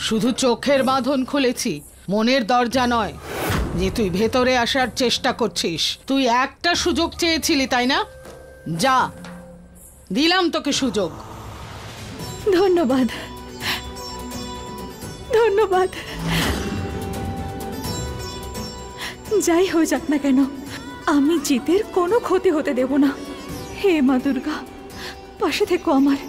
শুধু চোখের বাঁধন খুলেছি, মনের দরজা নয় যে তুই ভেতরে আসার চেষ্টা করছিস। তুই একটা সুযোগ চেয়েছিলি, তাই না? যা, দিলাম তোকে সুযোগ। ধন্যবাদ, ধন্যবাদ। যাই হয়ে যাক না কেন, আমি জিতের কোনো ক্ষতি হতে দেব না। হে মা দুর্গা, পাশে থেকো আমার।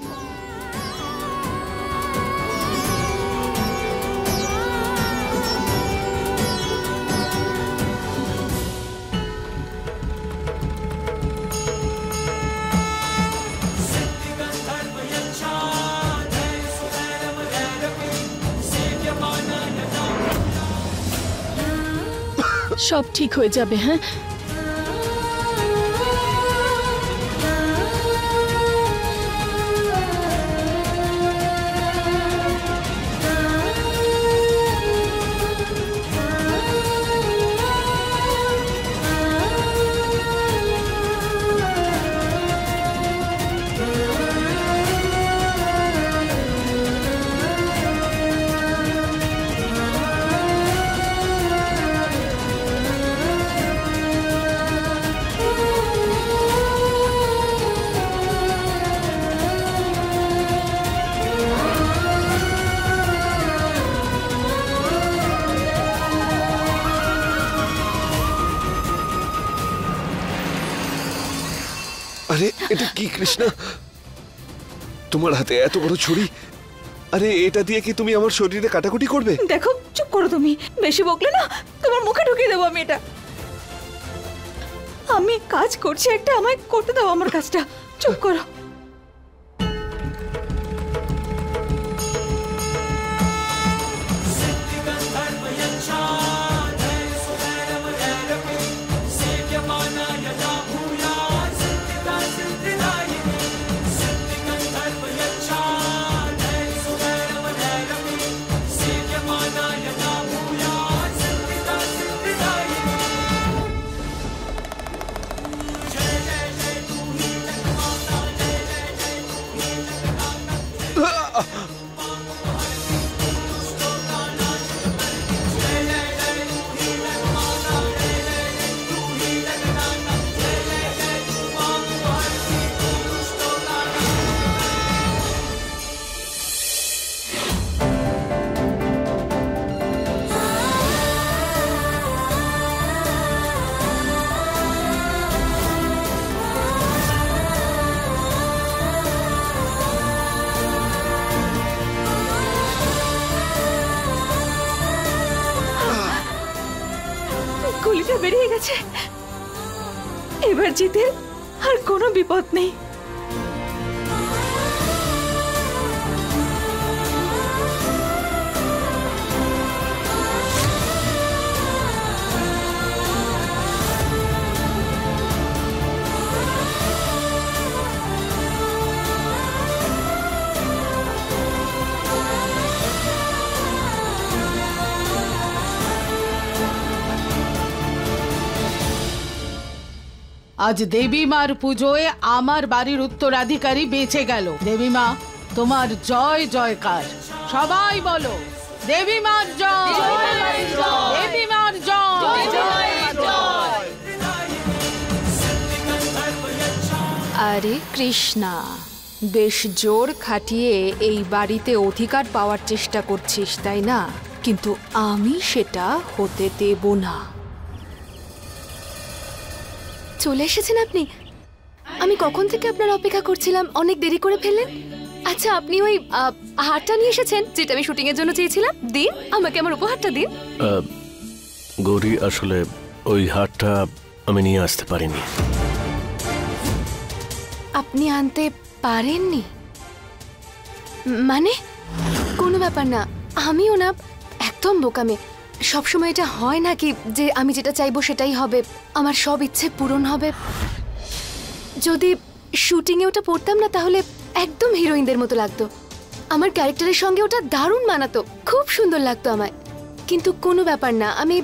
সব ঠিক হয়ে যাবে। হ্যাঁ, আরে এটা কি কৃষ্ণা, তোমার হাতে এত বড় ছুরি? আরে এটা দিয়ে কি তুমি আমার শরীরে কাটাকুটি করবে? দেখো, চুপ করো তুমি। বেশি বকলে না তোমার মুখে ঢুকিয়ে দেবো আমি এটা। আমি কাজ করছি একটা, আমায় করতে দাও আমার কাজটা। চুপ করো। গুলিটা বেরিয়ে গেছে। এবার জিতে আর কোনো বিপদ নেই। আজ দেবী মার পুজোয় আমার বাড়ির উত্তরাধিকারী বেঁচে গেল। দেবী মা, তোমার জয় জয়কার। সবাই বলো, দেবী মার জয়, দেবী মার জয়। আরে কৃষ্ণা, বেশ জোর খাটিয়ে এই বাড়িতে অধিকার পাওয়ার চেষ্টা করছিস, তাই না? কিন্তু আমি সেটা হতে দেব না। চলে এসেছেন আপনি? আমি কখন থেকে আপনার অপেক্ষা করছিলাম, অনেক দেরি করে ফেললেন। আচ্ছা, আপনি ওই হারটা নিয়ে এসেছেন যেটা আমি শুটিং এর জন্য চেয়েছিলাম। দিন আমাকে আমার উপহারটা দিন। গৌরী, আসলে ওই হারটা আমি নিয়ে আসতে পারিনি। আপনি আনতে পারেননি? মানে কোনো ব্যাপার না, আমিও না একদম বোকামে। সবসময় এটা হয় নাকি যে আমি যেটা চাইবো সেটাই হবে, আমার সব ইচ্ছে পূরণ হবে? যদি শুটিংয়ে ওটা পড়তাম না তাহলে একদম হিরোইনদের মতো লাগতো। আমার ক্যারেক্টারের সঙ্গে ওটা দারুণ মানাতো, খুব সুন্দর লাগতো আমায়। কিন্তু কোনো ব্যাপার না, আমি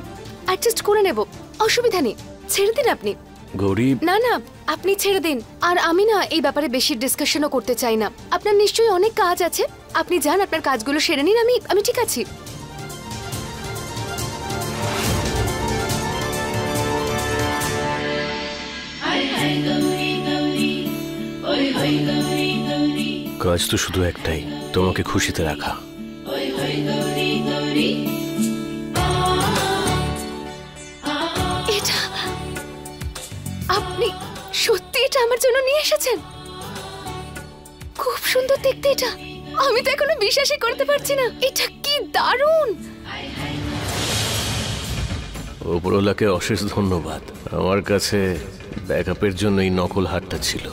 অ্যাডজাস্ট করে নেব, অসুবিধা নেই। ছেড়ে দিন আপনি। গৌরী, না না, আপনি ছেড়ে দিন। আর আমি না এই ব্যাপারে বেশি ডিসকাশনও করতে চাই না। আপনার নিশ্চয়ই অনেক কাজ আছে, আপনি যান, আপনার কাজগুলো সেরে নিন, আমি ঠিক আছি। কাজ তো শুধু একটাই, তোমাকে খুশিতে রাখা। এটা আপনি সত্যি এটা আমার জন্য নিয়ে এসেছেন? খুব সুন্দর দেখতে এটা, আমি তো এখনো বিশ্বাসই করতে পারছি না। এটা কি দারুণ! উপরওয়ালাকে অশেষ ধন্যবাদ। আমার কাছে ব্যাকআপের জন্য এই নকল হারটা ছিল।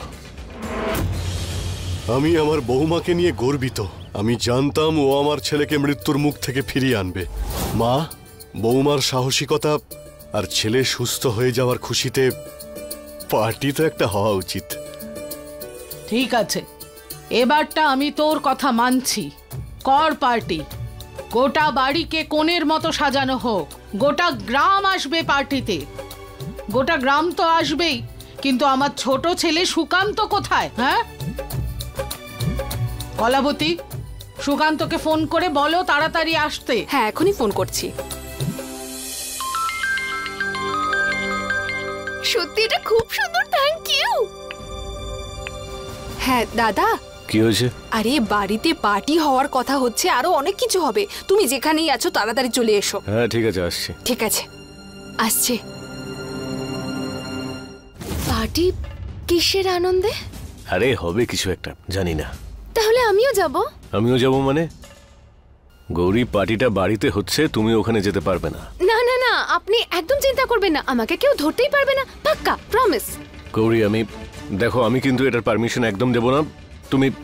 আমি আমার বৌমাকে নিয়ে গর্বিত। আমি জানতাম ও আমার ছেলেকে মৃত্যুর মুখ থেকে ফিরিয়ে আনবে। মা, বৌমার সাহসিকতা আর ছেলে সুস্থ হয়ে যাওয়ার খুশিতে পার্টি তো একটা হওয়া উচিত। ঠিক আছে, এবারটা আমি তোর কথা মানছি, কর পার্টি। গোটা বাড়িকে কোণের মতো সাজানো হোক, গোটা গ্রাম আসবে পার্টিতে। গোটা গ্রাম তো আসবেই, কিন্তু আমার ছোট ছেলে সুকান্ত কোথায়? হ্যাঁ কলাবতী, সুকান্তকে ফোন করে বলো তাড়াতাড়ি আসতে। হ্যাঁ, এখনই ফোন করছি। সত্যি এটা খুব সুন্দর, থ্যাংক ইউ। হ্যাঁ দাদা। কি হয়েছে? আরে বাড়িতে পার্টি হওয়ার কথা হচ্ছে, আরো অনেক কিছু হবে। তুমি যেখানেই আছো তাড়াতাড়ি চলে এসো। হ্যাঁ ঠিক আছে, আসছি। ঠিক আছে, আসছে। পার্টি কিসের আনন্দে? আরে হবে কিছু একটা, জানি না। তাহলে আমিও যাব। আমিও যাব মানে? গৌরী, পার্টিটা বাড়িতে হচ্ছে, তুমি ওখানে যেতে পারবে না। না না না, আপনি একদম চিন্তা করবেন না, আমাকে কেউ ধরতেই পারবে না, পাক্কা প্রমিস। গৌরী, দেখো, আমি কিন্তু এটার পারমিশন একদম দেব না।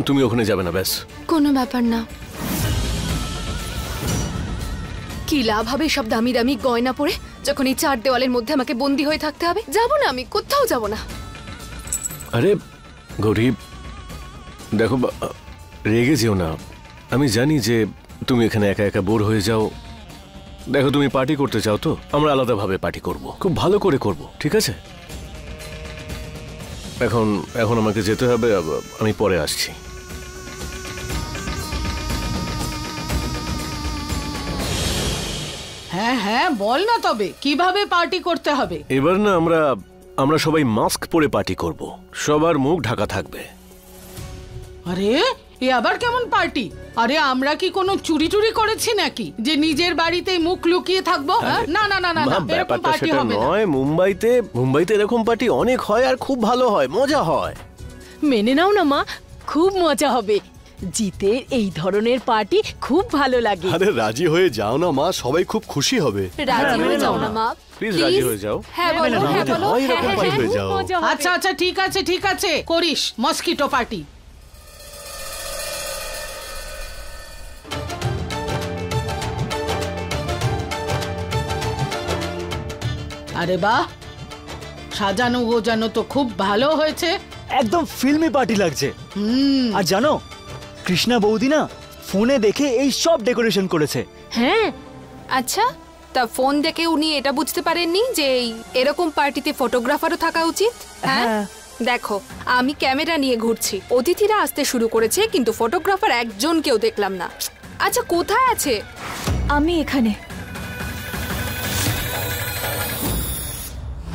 তুমি ওখানে যাবে না, ব্যাস। কোনো ব্যাপার না। কি লাভ হবে সব দামি দামি গয়না পরে, যখন এই চার দেওয়ালের মধ্যে আমাকে বন্দি হয়ে থাকতে হবে? যাব না, আমি কোথাও যাব না। আরে গৌরী, দেখো, রেগে যেও না। আমি জানি যে তুমি এখানে একা একা বোর হয়ে যাও। দেখো, তুমি পার্টি করতে চাও তো, আমরা আলাদাভাবে পার্টি করব, খুব ভালো করে করব, ঠিক আছে? এখন আমাকে যেতে হবে, আমি পরে আসছি। হ্যাঁ হ্যাঁ, বল না তবে কিভাবে পার্টি করতে হবে। এবার না আমরা সবাই মাস্ক পরে পার্টি করব, সবার মুখ ঢাকা থাকবে। আরে এ আবার কেমন পার্টি? আরে আমরা কি কোনো চুরি টুরি করেছি নাকি যে নিজের বাড়িতে মুখ লুকিয়ে থাকবো? না না না না, এরকম পার্টি হবে না। নয়, মুম্বাইতে এরকম পার্টি অনেক হয় আর খুব ভালো হয়, মজা হয়। মেনে নাও না মা, খুব মজা হবে। জিতের এই ধরনের পার্টি খুব ভালো লাগে। আরে রাজি হয়ে যাও না মা, সবাই খুব খুশি হবে। রাজি হয়ে যাও না মা, প্লিজ রাজি হয়ে যাও। হ্যাঁ বলো, হ্যাঁ বলো। হয় এরকম পার্টি হয়ে যাও। আচ্ছা আচ্ছা, ঠিক আছে ঠিক আছে, করিস মস্কিটো পার্টি। আরে বাহ, সাজানো গোজানো তো খুব ভালো হয়েছে। একদম ফিল্মি পার্টি লাগছে। আর জানো, কৃষ্ণা বৌদি না ফোনে দেখে এই সব ডেকোরেশন করেছে। হ্যাঁ, আচ্ছা, তা ফোন দেখে উনি এটা বুঝতে পারেননি যে এরকম পার্টিতে ফটোগ্রাফারও থাকা উচিত? হ্যাঁ, দেখো, আমি ক্যামেরা নিয়ে ঘুরছি, অতিথিরা আসতে শুরু করেছে, কিন্তু ফটোগ্রাফার একজনকেও দেখলাম না। আচ্ছা, কোথায় আছে? আমি এখানে।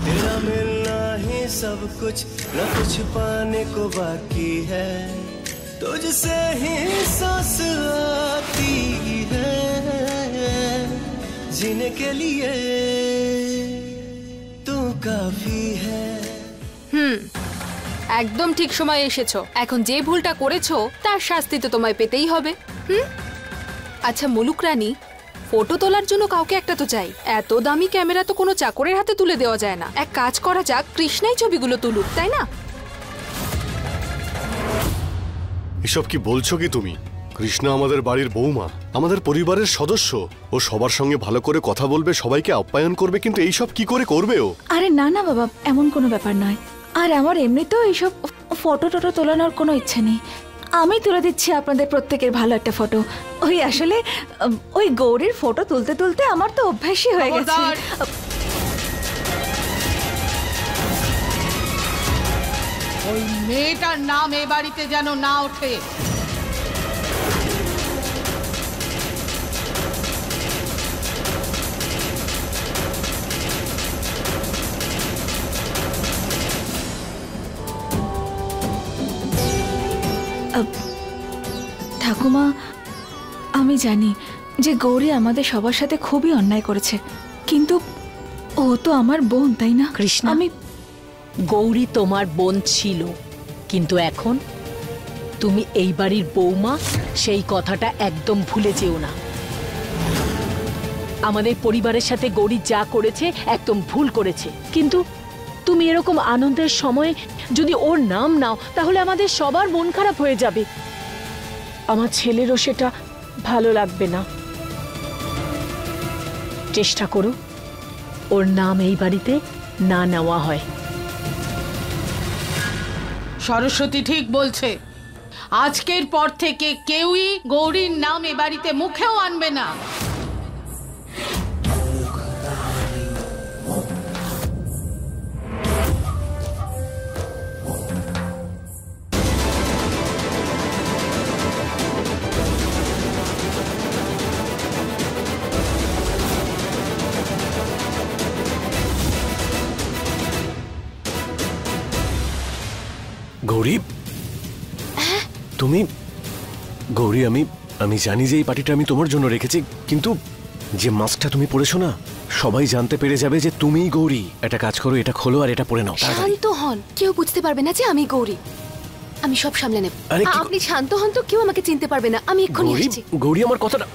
तेरा मिलना ही सब कुछ, न कुछ पाने को बाकी है, तुझसे ही सांस आती है, जीने के लिए तू काफी है। একদম ঠিক সময় এসেছো। এখন যে ভুলটা করেছো তার শাস্তি তো তোমায় পেতেই হবে। আচ্ছা মুলুক রানী, ফটো তোলার জন্য কাউকে একটা তো চাই। এত দামি ক্যামেরা তো কোনো চাকরের হাতে তুলে দেওয়া যায় না। এক কাজ করা যাক, কৃষ্ণাই ছবিগুলো তুলুক, তাই না? এসব কি বলছো কি তুমি? কৃষ্ণা আমাদের বাড়ির বৌমা, আমাদের পরিবারের সদস্য। ও সবার সঙ্গে ভালো করে কথা বলবে, সবাইকে আপ্যায়ন করবে, কিন্তু এইসব কি করে করবে ও? আরে না না বাবা, এমন কোনো ব্যাপার নয়। আর আমার এমনিতেও এইসব ফটো টটো তোলানোর কোনো ইচ্ছে নেই। আমি তুলে দিচ্ছি আপনাদের প্রত্যেকের ভালো একটা ফটো। ওই আসলে ওই গৌরীর ফটো তুলতে তুলতে আমার তো অভ্যাসই হয়ে গেছে। ওই মেয়েটার নাম এ বাড়িতে যেন না ওঠে। ঠাকুমা, আমি জানি যে গৌরী আমাদের সবার সাথে খুবই অন্যায় করেছে, কিন্তু ও তো আমার বোন, তাই না? কৃষ্ণা, গৌরী তোমার বোন ছিল, কিন্তু এখন তুমি এই বাড়ির বৌমা, সেই কথাটা একদম ভুলে যেও না। আমাদের পরিবারের সাথে গৌরী যা করেছে একদম ভুল করেছে, কিন্তু তুমি এরকম আনন্দের সময় যদি ওর নাম নাও তাহলে আমাদের সবার মন খারাপ হয়ে যাবে। আমার ছেলেরও সেটা ভালো লাগবে না। চেষ্টা করো ওর নাম এই বাড়িতে না নেওয়া হয়। সরস্বতী ঠিক বলছে, আজকের পর থেকে কেউই গৌরীর নাম এ বাড়িতে মুখেও আনবে না। গৌরী, তুমি গৌরী, আমি জানি যে এই পার্টিটা আমি তোমার জন্য রেখেছি, কিন্তু যে মাস্কটা তুমি পরেছো না, সবাই জানতে পেরে যাবে যে তুমিই গৌরী। একটা কাজ করো, এটা খোলো আর এটা পরে নাও। শান্ত হন, কেউ বুঝতে পারবে না যে আমি গৌরী। আমি সব সামলে নেব। আপনি শান্ত হন তো, কেউ আমাকে চিনতে পারবে না। আমি এক্ষুনি আসছি। গৌরী, আমার কথাটা।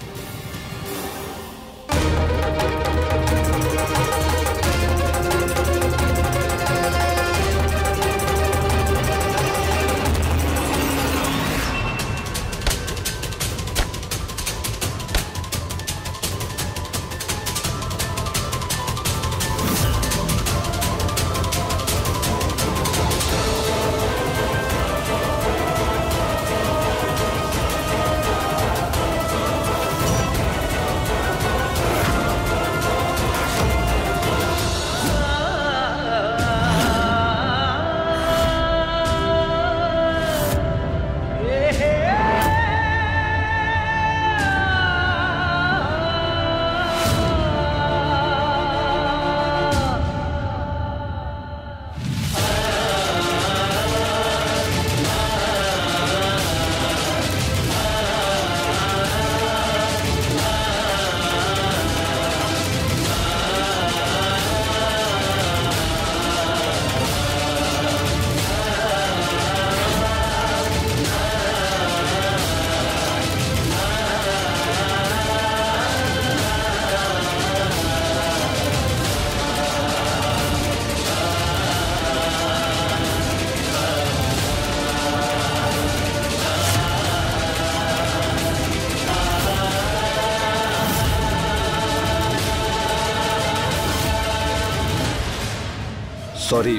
সরি,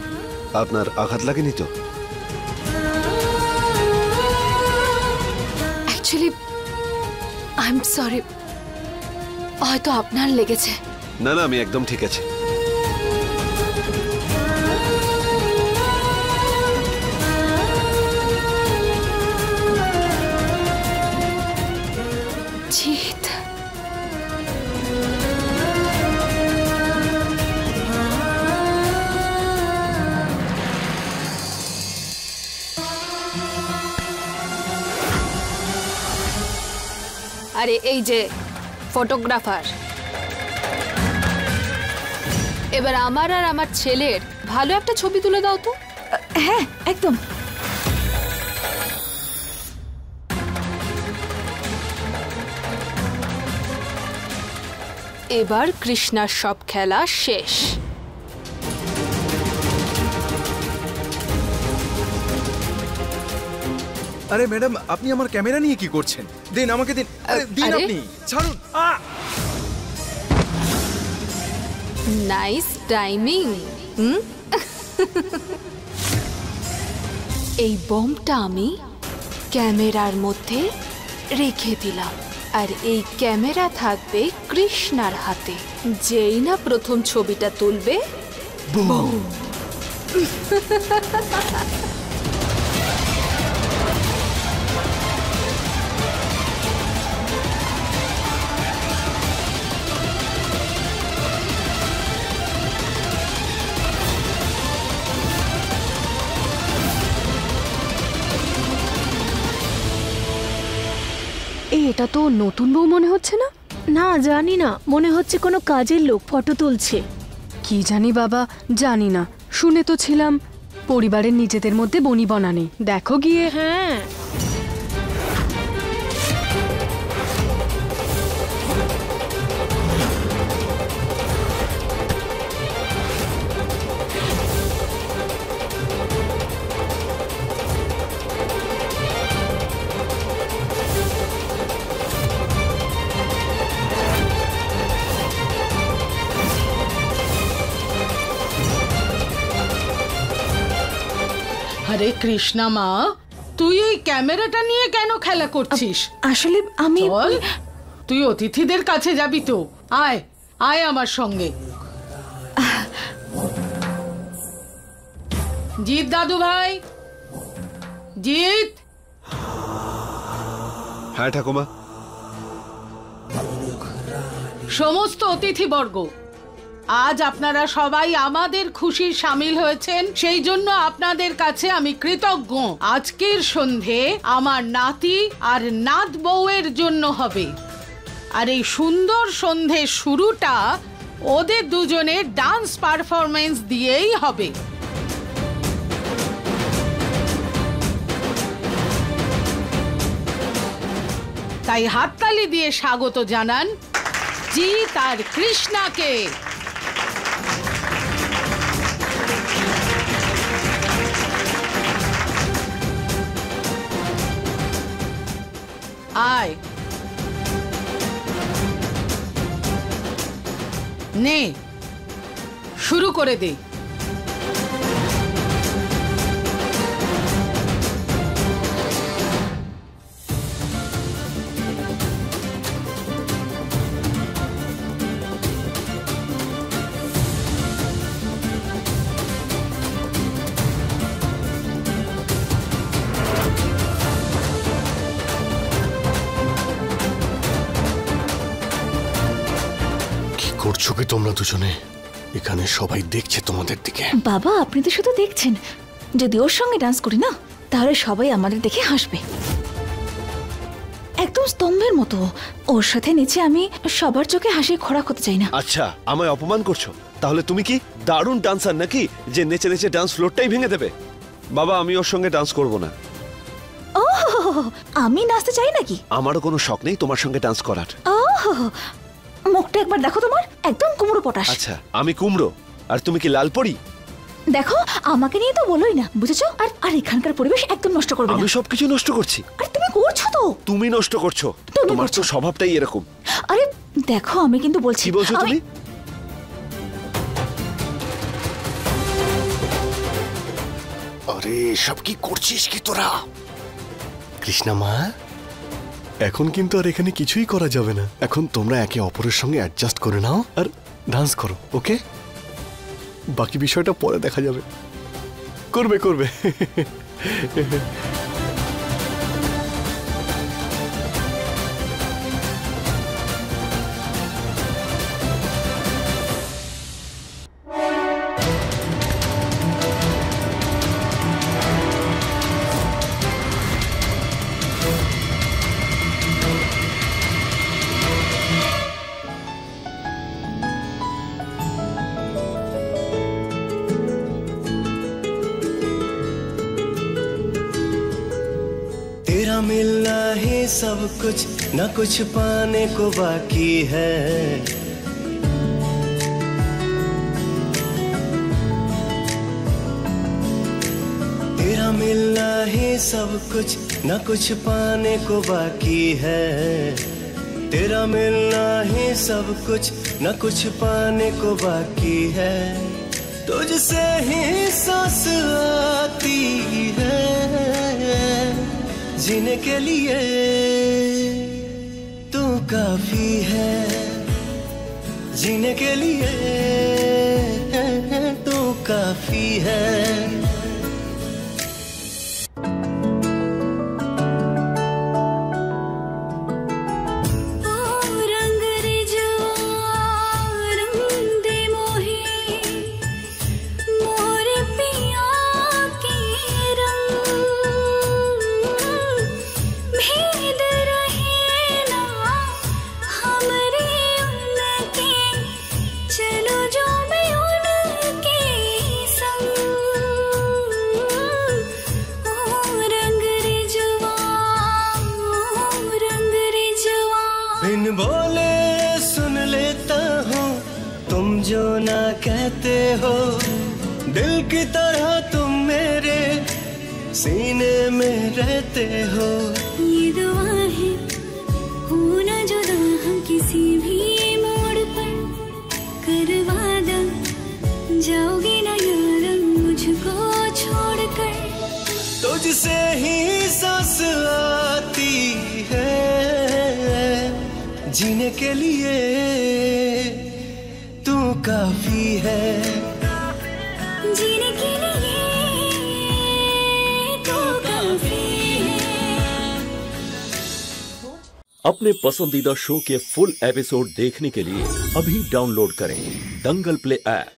আপনার আঘাত লাগেনি তো? অ্যাকচুয়ালি আই এম সরি, হয়তো আপনার লেগেছে। না না, আমি একদম ঠিক আছে। জিৎ, আরে এই যে ফটোগ্রাফার, এবার আমার আর আমার ছেলের ভালো একটা ছবি তুলে দাও তো। হ্যাঁ, একদম। এবার কৃষ্ণার সব খেলা শেষ। আরে ম্যাডাম, আপনি আমার ক্যামেরা নিয়ে কি করছেন? দিন, আমাকে দিন। আরে দিন, আপনি ছাড়ুন। Nice timing. এই বমটা আমি ক্যামেরার মধ্যে রেখে দিলাম, আর এই ক্যামেরা থাকবে কৃষ্ণার হাতে। যেই না প্রথম ছবিটা তুলবে, বুম। এটা তো নতুন বউ মনে হচ্ছে না। না জানি না, মনে হচ্ছে কোনো কাজের লোক ফটো তুলছে। কি জানি বাবা, জানি না। শুনে তো ছিলাম পরিবারের নিজেদের মধ্যে বনিবনা নেই। দেখো গিয়ে। হ্যাঁ, আরে কৃষ্ণা মা, তুই এই ক্যামেরাটা নিয়ে কেন খেলা করছিস? আসলে আমি চল, তুই অতিথিদের কাছে যাবি তো। আয় আয় আমার সঙ্গে। জিৎ দাদু ভাই, জিৎ। হ্যাঁ ঠাকুমা। সমস্ত অতিথিবর্গ, আজ আপনারা সবাই আমাদের খুশির সামিল হয়েছেন, সেই জন্য আপনাদের কাছে আমি কৃতজ্ঞ। আজকের সন্ধে আমার নাতি আর নাত বউয়ের জন্য হবে, আর এই সুন্দর সন্ধে শুরুটা ওদের দুজনের ডান্স পারফরমেন্স দিয়েই হবে। তাই হাততালি দিয়ে স্বাগত জানান জিৎ আর কৃষ্ণাকে। আয় নে, শুরু করে দে। করছো কি তোমরা দুজনে? এখানে সবাই দেখছে তোমাদের দিকে। বাবা, আপনি তো শুধু দেখছেন। যদি ওর সঙ্গে ডান্স করি না, তাহলে সবাই আমাদের দেখে হাসবে। একদম স্তম্ভের মতো ওর সাথে নিচে আমি সবার চোখে হাসি খোরাক হতে চাই না। আচ্ছা, আমায় অপমান করছো? তাহলে তুমি কি দারুণ ডান্সার নাকি যে নেচে নেচে ডান্স ফ্লোরটাই ভেঙে দেবে? বাবা, আমি ওর সঙ্গে ডান্স করব না। ও, আমি নাচতে চাই নাকি? আমারও কোনো শখ নেই তোমার সঙ্গে ডান্স করার। ও, মুখটা একবার দেখো, তোমার একদম কুমড়ো পটাশ। আচ্ছা, আমি কুমড়ো আর তুমি কি লাল পরি? দেখো, আমাকে নিয়ে তো বলোই না, বুঝেছো? আর এখানকার পরিবেশ একদম নষ্ট করবে না। আমি সবকিছু নষ্ট করছি? আরে তুমি করছো তো। তুমি নষ্ট করছো, তোমার তো স্বভাবটাই এরকম। আরে দেখো, আমি কিন্তু বলছি। কি বলছো তুমি? আরে সব কি করছিস কি তোরা? কৃষ্ণা মা, এখন কিন্তু আর এখানে কিছুই করা যাবে না। এখন তোমরা একে অপরের সঙ্গে অ্যাডজাস্ট করে নাও আর ডান্স করো, ওকে? বাকি বিষয়টা পরে দেখা যাবে। করবে করবে। तेरा मिलना ही सब कुछ, न कुछ पाने को बाकी है। तेरा मिलना ही सब कुछ, न कुछ पाने को बाकी है। तेरा मिलना ही सब कुछ, न कुछ पाने को बाकी है। तुझसे ही सांस आती है, जीने के लिए तू काफी है। जीने के लिए तू काफी है। हो, दिल की तरह तुम मेरे सीने में रहते हो। ये दुआ है होना जुदा हम किसी भी मोड़ पर, कर वादा जाओगे ना यार मुझको छोड़कर। तुझसे ही सांस आती है, जीने के लिए तू काफी है, जीने के लिए तू काफी है। अपने पसंदीदा शो के फुल एपिसोड देखने के लिए अभी डाउनलोड करें दंगल प्ले ऐप।